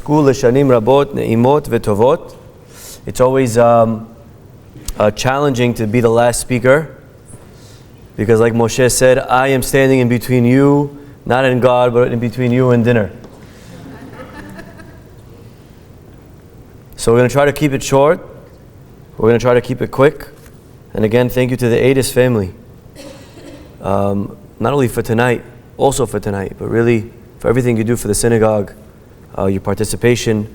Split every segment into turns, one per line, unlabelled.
יזכו לשנים רבות, נעימות וטובות. It's always challenging to be the last speaker, because like Moshe said, I am standing in between you, not in God, but in between you and dinner. So we're going to try to keep it short. We're going to try to keep it quick. And again, thank you to the Adis family. Not only for tonight, also for tonight, but really for everything you do for the synagogue, your participation.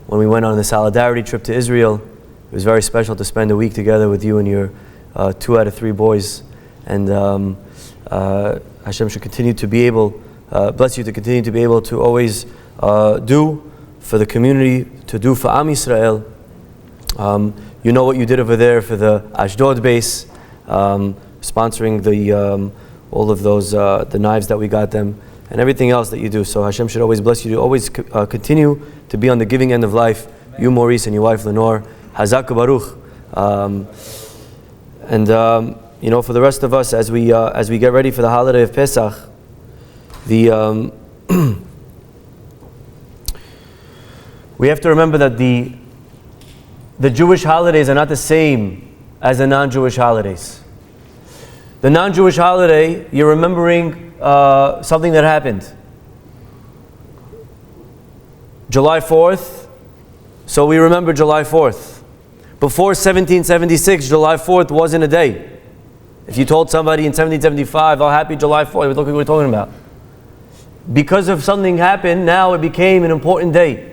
When we went on the solidarity trip to Israel, it was very special to spend a week together with you and your 2 out of 3 boys. And Hashem should continue to be able, bless you to continue to be able to always do for the community, to do for Am Yisrael. You know what you did over there for the Ashdod base, sponsoring the all of those the knives that we got them, and everything else that you do. So Hashem should always bless you to always continue to be on the giving end of life. You, Maurice, and your wife Lenore. Chazak Baruch. You know, for the rest of us, as we get ready for the holiday of Pesach, we have to remember that the Jewish holidays are not the same as the non-Jewish holidays. The non-Jewish holiday, you're remembering something that happened. July 4th, so we remember July 4th. Before 1776, July 4th wasn't a day. If you told somebody in 1775, oh, happy July 4th, look what we're talking about. Because of something happened, now it became an important day.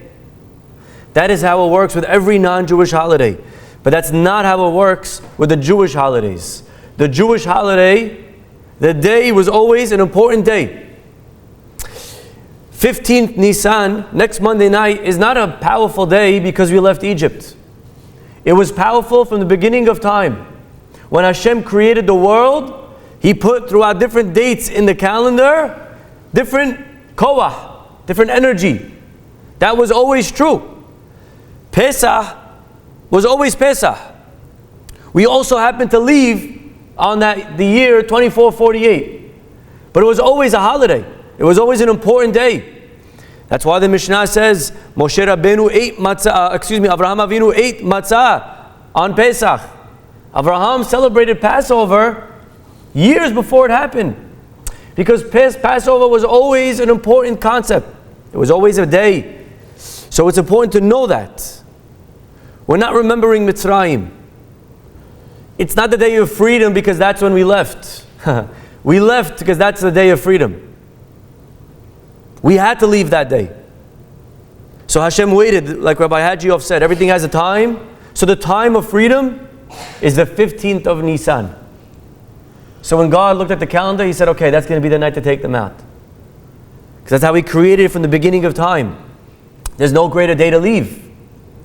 That is how it works with every non-Jewish holiday. But that's not how it works with the Jewish holidays. The Jewish holiday, the day was always an important day. 15th Nisan, next Monday night, is not a powerful day because we left Egypt. It was powerful from the beginning of time. When Hashem created the world, He put throughout different dates in the calendar, different koah, different energy. That was always true. Pesach was always Pesach. We also happened to leave on the year 2448. But it was always a holiday. It was always an important day. That's why the Mishnah says, Moshe Rabbeinu ate matzah, Avraham Avinu ate matzah on Pesach. Avraham celebrated Passover years before it happened. Because Passover was always an important concept. It was always a day. So it's important to know that. We're not remembering Mitzrayim. It's not the day of freedom because that's when we left. We left because that's the day of freedom. We had to leave that day. So Hashem waited, like Rabbi Hajiov said, everything has a time. So the time of freedom is the 15th of Nisan. So when God looked at the calendar, He said, okay, that's going to be the night to take them out. Because that's how He created it from the beginning of time. There's no greater day to leave.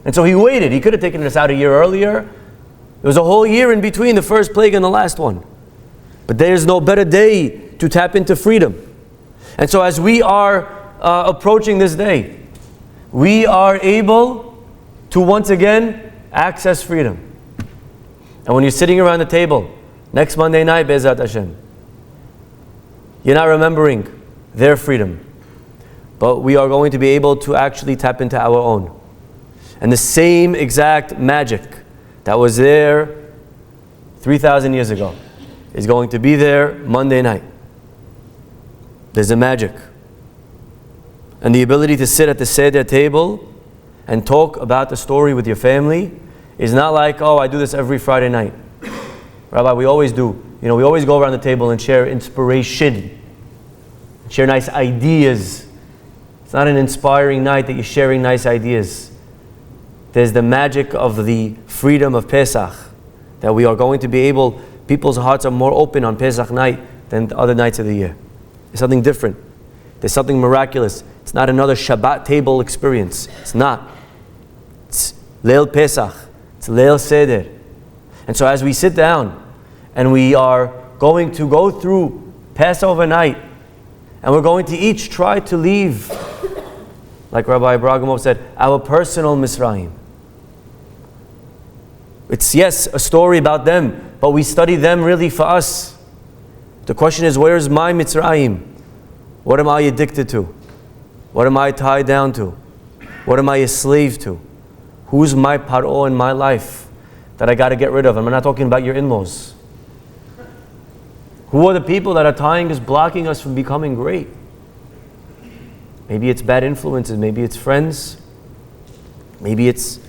And so He waited. He could have taken us out a year earlier. There was a whole year in between the first plague and the last one. But there's no better day to tap into freedom. And so as we are approaching this day, we are able to once again access freedom. And when you're sitting around the table, next Monday night, Be'ezrat Hashem, you're not remembering their freedom. But we are going to be able to actually tap into our own. And the same exact magic that was there 3,000 years ago is going to be there Monday night. There's a magic. And the ability to sit at the Seder table and talk about the story with your family is not like, oh, I do this every Friday night. Rabbi, we always do. We always go around the table and share inspiration, share nice ideas. It's not an inspiring night that you're sharing nice ideas. There's the magic of the freedom of Pesach, that we are going to be able, people's hearts are more open on Pesach night than the other nights of the year. There's something different. There's something miraculous. It's not another Shabbat table experience. It's not. It's Leil Pesach. It's Leil Seder. And so as we sit down and we are going to go through Passover night, and we're going to each try to leave, like Rabbi Abrahamov said, our personal Mizrahi. It's, yes, a story about them, but we study them really for us. The question is, where's my Mitzrayim? What am I addicted to? What am I tied down to? What am I a slave to? Who's my paro in my life that I got to get rid of? I'm not talking about your in-laws. Who are the people that are tying us, blocking us from becoming great? Maybe it's bad influences, maybe it's friends, maybe it's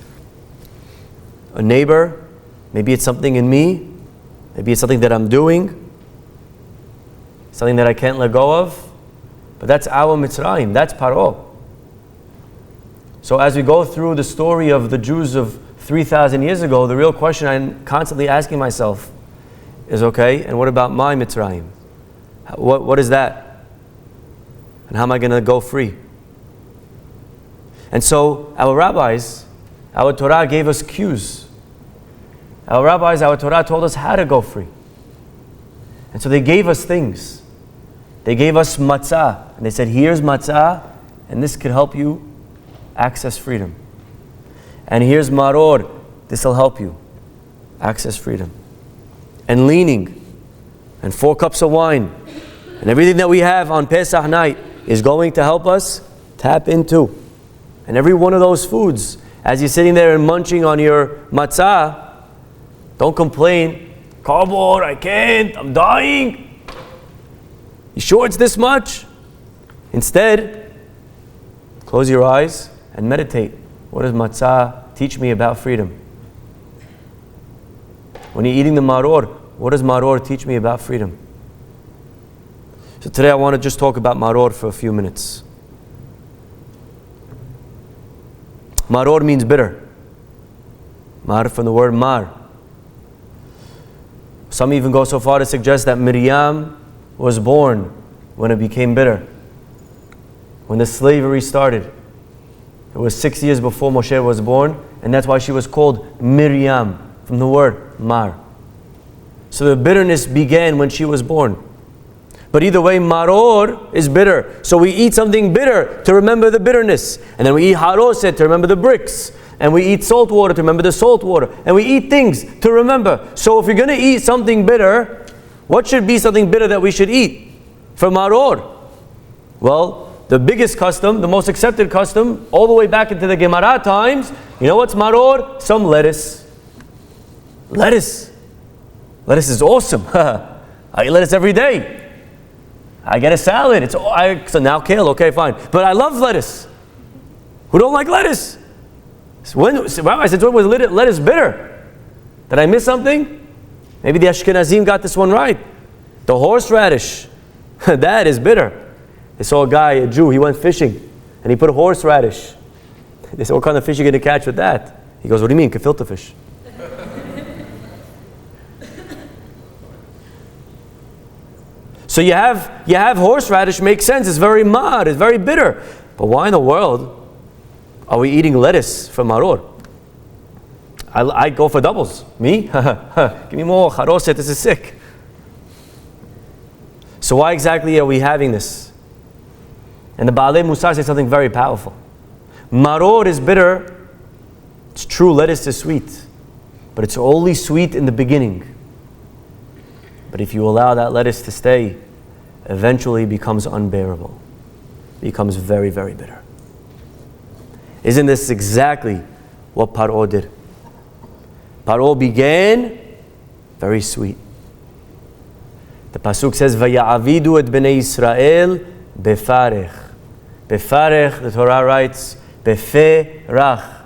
a neighbor, maybe it's something in me, maybe it's something that I'm doing, something that I can't let go of. But that's our Mitzrayim, that's Paro. So as we go through the story of the Jews of 3,000 years ago, the real question I'm constantly asking myself is, okay, and what about my Mitzrayim? What is that? And how am I going to go free? And so our rabbis, our Torah gave us cues. Our rabbis, our Torah told us how to go free. And so they gave us things. They gave us matzah. And they said, here's matzah, and this could help you access freedom. And here's maror. This will help you access freedom. And leaning. And 4 cups of wine. And everything that we have on Pesach night is going to help us tap into. And every one of those foods, as you're sitting there and munching on your matzah, don't complain. Cardboard, I can't, I'm dying. You sure it's this much? Instead, close your eyes and meditate. What does matzah teach me about freedom? When you're eating the maror, what does maror teach me about freedom? So today I want to just talk about maror for a few minutes. Maror means bitter. Mar from the word mar. Some even go so far to suggest that Miriam was born when it became bitter. When the slavery started. It was 6 years before Moshe was born, and that's why she was called Miriam, from the word mar. So the bitterness began when she was born. But either way, maror is bitter. So we eat something bitter to remember the bitterness. And then we eat haroset to remember the bricks. And we eat salt water to remember the salt water. And we eat things to remember. So if you're going to eat something bitter, what should be something bitter that we should eat for maror? Well, the biggest custom, the most accepted custom, all the way back into the Gemara times, you know what's maror? Some lettuce. Lettuce. Lettuce is awesome. I eat lettuce every day. I get a salad. So now kale, okay, fine. But I love lettuce. Who don't like lettuce? Rabbi said, when was lettuce bitter? Did I miss something? Maybe the Ashkenazim got this one right. The horseradish. That is bitter. They saw a guy, a Jew, he went fishing. And he put a horseradish. They said, what kind of fish are you going to catch with that? He goes, what do you mean? Gefilte fish. So you have horseradish, makes sense. It's very mad, it's very bitter. But why in the world are we eating lettuce for maror? I go for doubles. Me? Give me more charoset, this is sick. So why exactly are we having this? And the Baalei Musar says something very powerful. Maror is bitter. It's true, lettuce is sweet. But it's only sweet in the beginning. But if you allow that lettuce to stay, eventually it becomes unbearable. It becomes very, very bitter. Isn't this exactly what Paro did? Paro began very sweet. The Pasuk says, Vaya'avidu et bnei Yisrael befarech. Befarech, the Torah writes, beferach,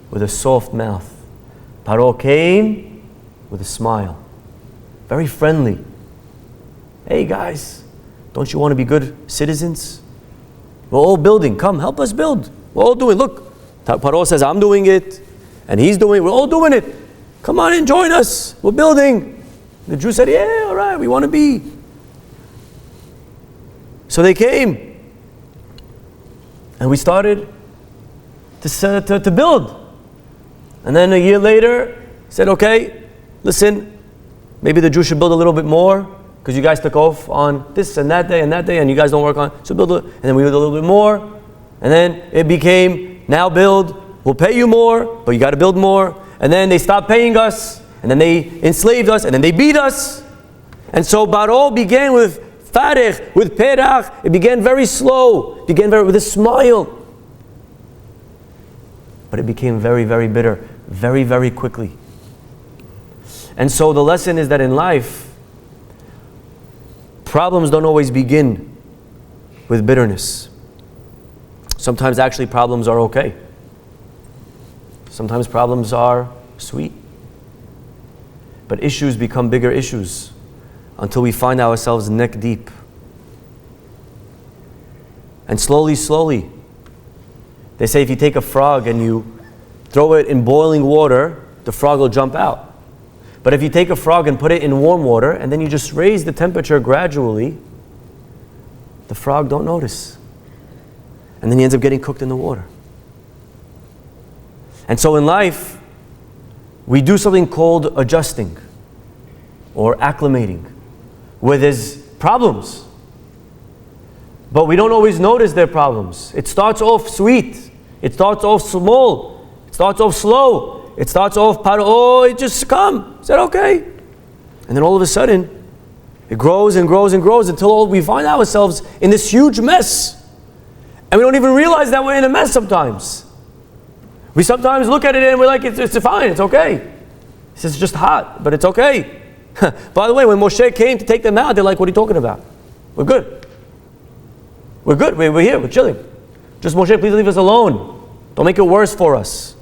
with a soft mouth. Paro came with a smile. Very friendly. Hey guys, don't you want to be good citizens? We're all building. Come, help us build. We're all doing. Look, Paro says, I'm doing it. And he's doing it. We're all doing it. Come on in, join us. We're building. The Jews said, yeah, all right, we want to be. So they came. And we started to build. And then a year later, said, okay, listen, maybe the Jews should build a little bit more because you guys took off on this and that day, and you guys don't work on, so build it. And then we build a little bit more. And then it became, now build, we'll pay you more, but you got to build more. And then they stopped paying us, and then they enslaved us, and then they beat us. And so Paro began with farech, with perach. It began very slow, with a smile. but it became very, very bitter, very, very quickly. And so the lesson is that in life, problems don't always begin with bitterness. Sometimes actually problems are okay. Sometimes problems are sweet. But issues become bigger issues until we find ourselves neck deep. And slowly, slowly, they say if you take a frog and you throw it in boiling water, the frog will jump out. But if you take a frog and put it in warm water and then you just raise the temperature gradually, the frog don't notice. And then he ends up getting cooked in the water. And so in life, we do something called adjusting or acclimating, where there's problems. But we don't always notice their problems. It starts off sweet. It starts off small. It starts off slow. It starts off, it just come. Is that okay? And then all of a sudden, it grows and grows and grows until we find ourselves in this huge mess. And we don't even realize that we're in a mess sometimes. We sometimes look at it and we're like, it's fine, it's okay. It's just hot, but it's okay. By the way, when Moshe came to take them out, they're like, what are you talking about? We're good. We're good. We're here. We're chilling. Just Moshe, please leave us alone. Don't make it worse for us.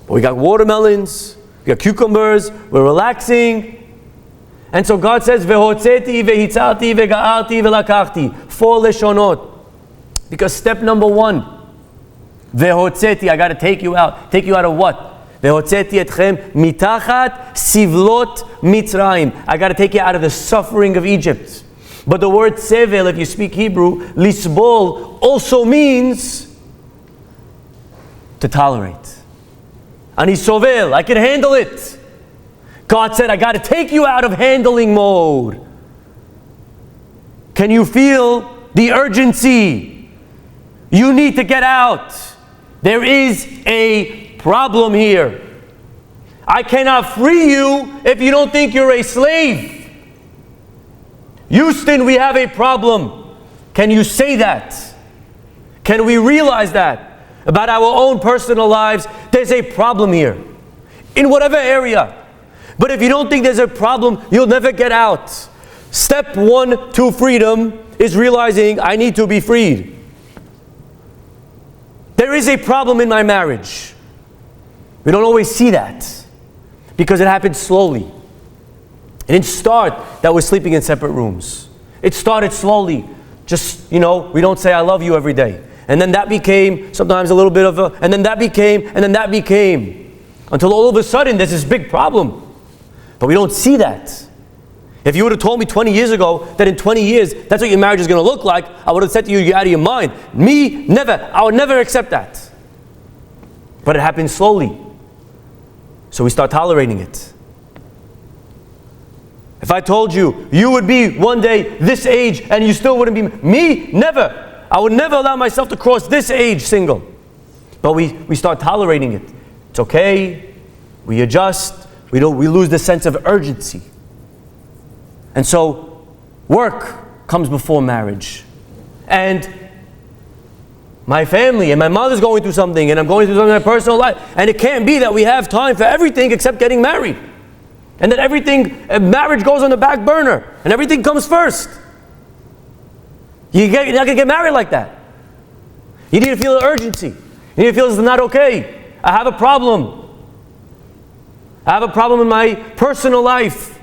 But we got watermelons. We got cucumbers. We're relaxing. And so God says, "Vehotzeti, vehitzarti, vega'arti, velakachti." 4 leshonot. Because step number 1, vehotzeti, I got to take you out. Take you out of what? Vehotzeti etchem mitachat sivlot Mitzrayim. I got to take you out of the suffering of Egypt. But the word sevel, if you speak Hebrew, lisbol, also means to tolerate. Ani sovel, I can handle it. God said, I got to take you out of handling mode. Can you feel the urgency? You need to get out. There is a problem here. I cannot free you if you don't think you're a slave. Houston, we have a problem. Can you say that? Can we realize that? About our own personal lives, there's a problem here. In whatever area. But if you don't think there's a problem, you'll never get out. Step 1 to freedom is realizing I need to be freed. There is a problem in my marriage. We don't always see that because it happens slowly. It didn't start that we're sleeping in separate rooms. It started slowly. Just, we don't say I love you every day. And then that became sometimes a little bit of and then that became, until all of a sudden there's this big problem. But we don't see that. If you would have told me 20 years ago that in 20 years that's what your marriage is going to look like, I would have said to you, you're out of your mind. Me, never. I would never accept that. But it happens slowly. So we start tolerating it. If I told you, you would be one day this age and you still wouldn't be me, never. I would never allow myself to cross this age single. But we start tolerating it. It's okay. We adjust. We lose the sense of urgency. And so work comes before marriage. And my family and my mother's going through something and I'm going through something in my personal life. And it can't be that we have time for everything except getting married. And then marriage goes on the back burner. And everything comes first. You're not going to get married like that. You need to feel the urgency. You need to feel this is not okay. I have a problem. I have a problem in my personal life.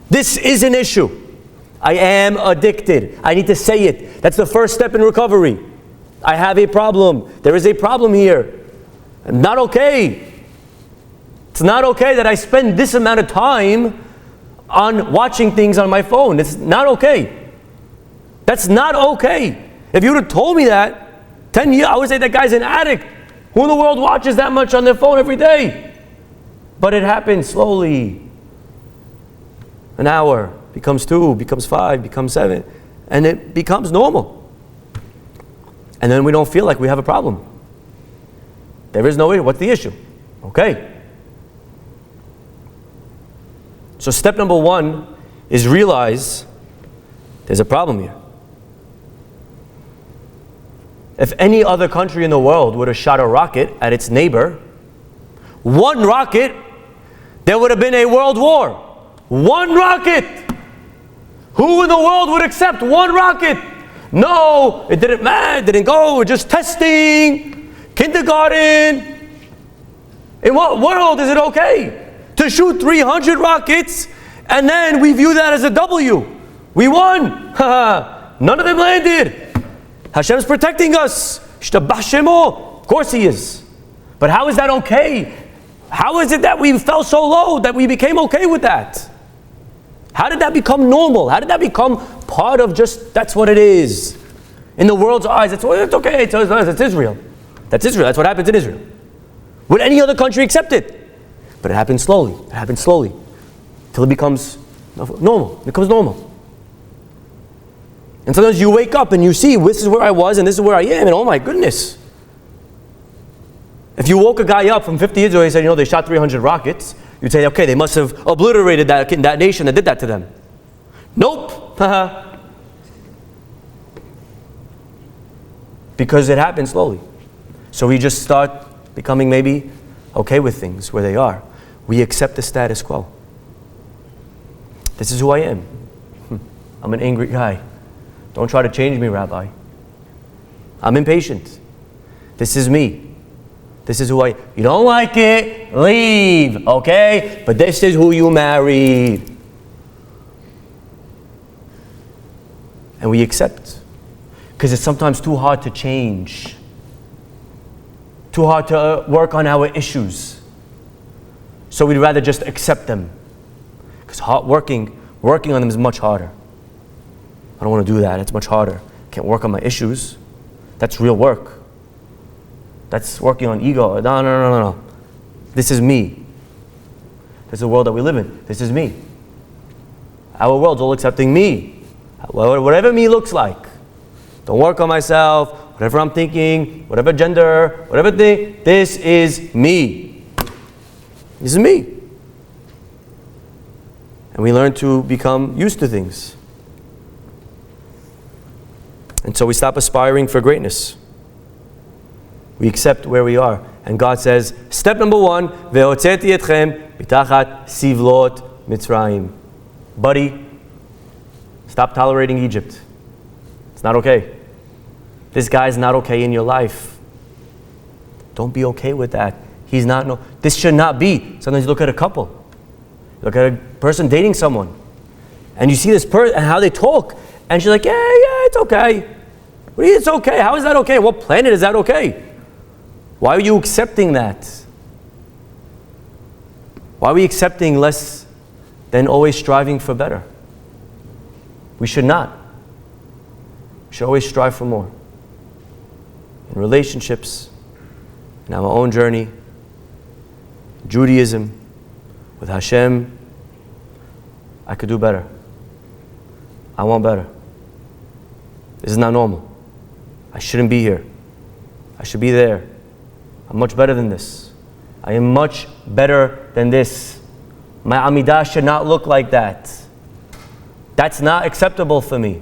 This is an issue. I am addicted. I need to say it. That's the first step in recovery. I have a problem. There is a problem here. I'm not okay. It's not okay that I spend this amount of time on watching things on my phone. It's not okay. That's not okay. If you would have told me that 10 years, I would say that guy's an addict. Who in the world watches that much on their phone every day? But it happens slowly. An hour becomes 2, becomes 5, becomes 7, and it becomes normal. And then we don't feel like we have a problem. There is no issue. What's the issue? Okay. So step number 1 is realize there's a problem here. If any other country in the world would have shot a rocket at its neighbor, one rocket, there would have been a world war. One rocket. Who in the world would accept one rocket? No, it didn't matter, it didn't go, we're just testing. Kindergarten. In what world is it okay to shoot 300 rockets and then we view that as a W? We won. None of them landed. Hashem's protecting us. Of course He is. But how is that okay? How is it that we fell so low that we became okay with that? How did that become normal? How did that become part of just, that's what it is? In the world's eyes, it's okay, it's Israel. That's Israel, that's what happens in Israel. Would any other country accept it? But it happens slowly. It happens slowly. Till it becomes normal. It becomes normal. And sometimes you wake up and you see, this is where I was and this is where I am, and oh my goodness. If you woke a guy up from 50 years ago and said, they shot 300 rockets, you'd say, okay, they must have obliterated that nation that did that to them. Nope. Because it happens slowly. So we just start becoming maybe okay with things where they are. We accept the status quo. This is who I am. I'm an angry guy. Don't try to change me, Rabbi. I'm impatient. This is me. This is who I am. You don't like it? Leave, okay? But this is who you married. And we accept. Because it's sometimes too hard to change. Too hard to work on our issues. So we'd rather just accept them. Because working on them is much harder. I don't want to do that. It's much harder. I can't work on my issues. That's real work. That's working on ego. No. This is me. This is the world that we live in. This is me. Our world's all accepting me. Whatever me looks like. Don't work on myself. Whatever I'm thinking, whatever gender, whatever thing. This is me. This is me. And we learn to become used to things. And so we stop aspiring for greatness. We accept where we are. And God says, step number 1, Ve'hotzeti etchem mitachat sivlot Mitzrayim. Buddy, stop tolerating Egypt. It's not okay. This guy's not okay in your life. Don't be okay with that. He's not, no. This should not be. Sometimes you look at a couple. Look at a person dating someone. And you see this person and how they talk. And she's like, yeah, it's okay. What do you, it's okay. How is that okay? What planet is that okay? Why are you accepting that? Why are we accepting less than always striving for better? We should not. We should always strive for more. In relationships, in our own journey, Judaism, with Hashem, I could do better. I want better. This is not normal. I shouldn't be here. I should be there. I'm much better than this. I am much better than this. My Amidah should not look like that. That's not acceptable for me.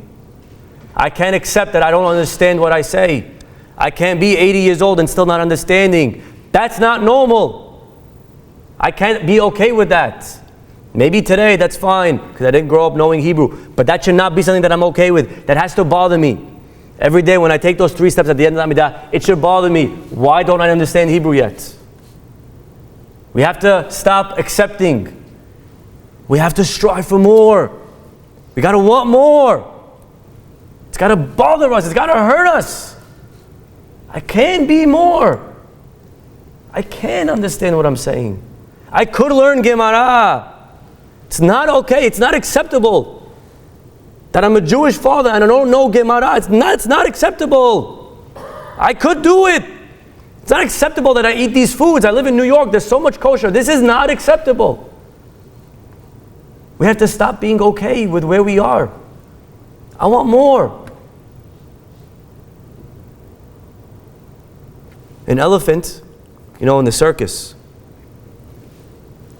I can't accept that I don't understand what I say. I can't be 80 years old and still not understanding. That's not normal. I can't be okay with that. Maybe today that's fine because I didn't grow up knowing Hebrew. But that should not be something that I'm okay with. That has to bother me. Every day when I take those 3 steps at the end of the Amidah, it should bother me. Why don't I understand Hebrew yet? We have to stop accepting. We have to strive for more. We got to want more. It's got to bother us. It's got to hurt us. I can be more. I can understand what I'm saying. I could learn Gemara. It's not okay. It's not acceptable that I'm a Jewish father and I don't know Gemara. It's not acceptable. I could do it. It's not acceptable that I eat these foods. I live in New York. There's so much kosher. This is not acceptable. We have to stop being okay with where we are. I want more. An elephant, in the circus.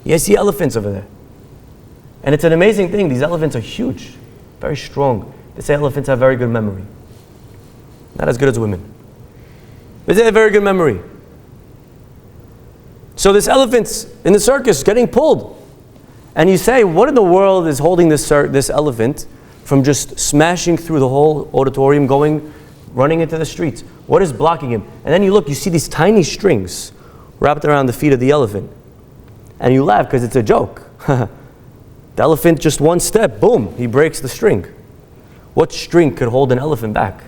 You see elephants over there. And it's an amazing thing. These elephants are huge, very strong. They say elephants have very good memory. Not as good as women. It's a very good memory. So this elephant's in the circus getting pulled. And you say, what in the world is holding this elephant from just smashing through the whole auditorium, running into the streets? What is blocking him? And then you look, you see these tiny strings wrapped around the feet of the elephant. And you laugh because it's a joke. The elephant, just one step, boom, he breaks the string. What string could hold an elephant back?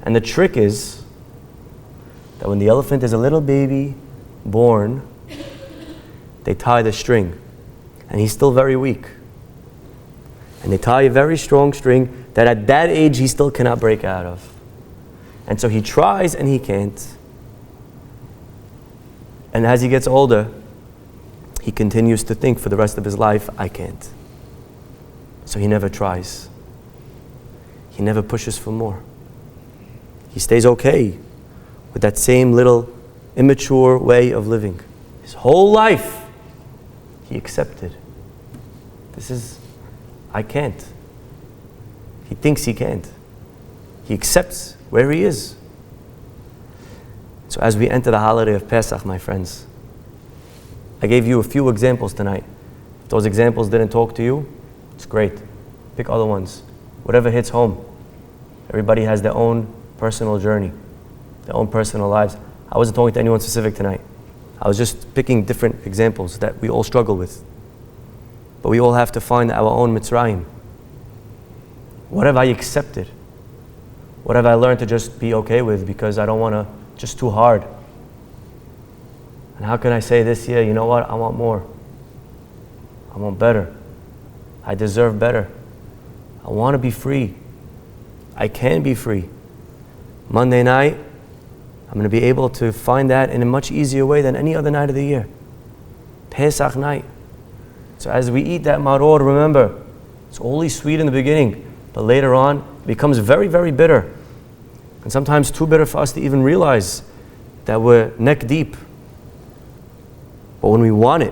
And the trick is that when the elephant is a little baby born, they tie the string. And he's still very weak. And they tie a very strong string that at that age he still cannot break out of. And so he tries and he can't. And as he gets older, he continues to think for the rest of his life, I can't. So he never tries. He never pushes for more. He stays okay with that same little immature way of living. His whole life, he accepted. I can't. He thinks he can't. He accepts where he is. So as we enter the holiday of Pesach, my friends, I gave you a few examples tonight. If those examples didn't talk to you, it's great. Pick other ones. Whatever hits home. Everybody has their own personal journey, their own personal lives. I wasn't talking to anyone specific tonight. I was just picking different examples that we all struggle with. But we all have to find our own Mitzrayim. What have I accepted? What have I learned to just be okay with because I don't want to, just too hard? And how can I say this year, you know what, I want more. I want better. I deserve better. I want to be free. I can be free. Monday night, I'm going to be able to find that in a much easier way than any other night of the year. Pesach night. So as we eat that maror, remember, it's only sweet in the beginning, but later on, it becomes very, very bitter. And sometimes too bitter for us to even realize that we're neck deep. But when we want it,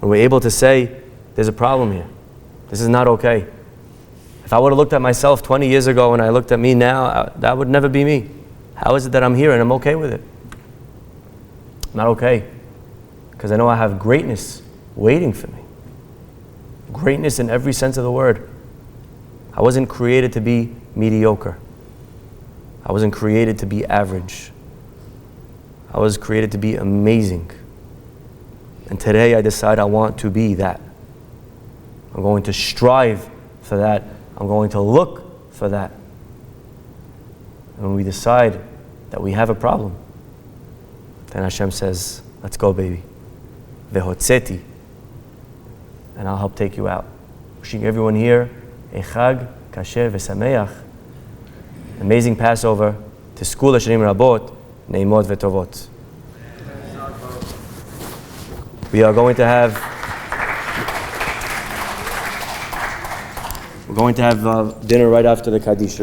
when we're able to say, there's a problem here. This is not okay. If I would have looked at myself 20 years ago and I looked at me now, that would never be me. How is it that I'm here and I'm okay with it? I'm not okay. Because I know I have greatness waiting for me. Greatness in every sense of the word. I wasn't created to be mediocre. I wasn't created to be average. I was created to be amazing. And today I decide I want to be that. I'm going to strive for that. I'm going to look for that. And when we decide that we have a problem, then Hashem says, let's go, baby. Vehotzeti. And I'll help take you out. Wishing everyone here a Chag, Kasher, V'Sameach. Amazing Passover. Tizku l'shanim rabot, neimot v'tovot. We are going to have dinner right after the Kaddish.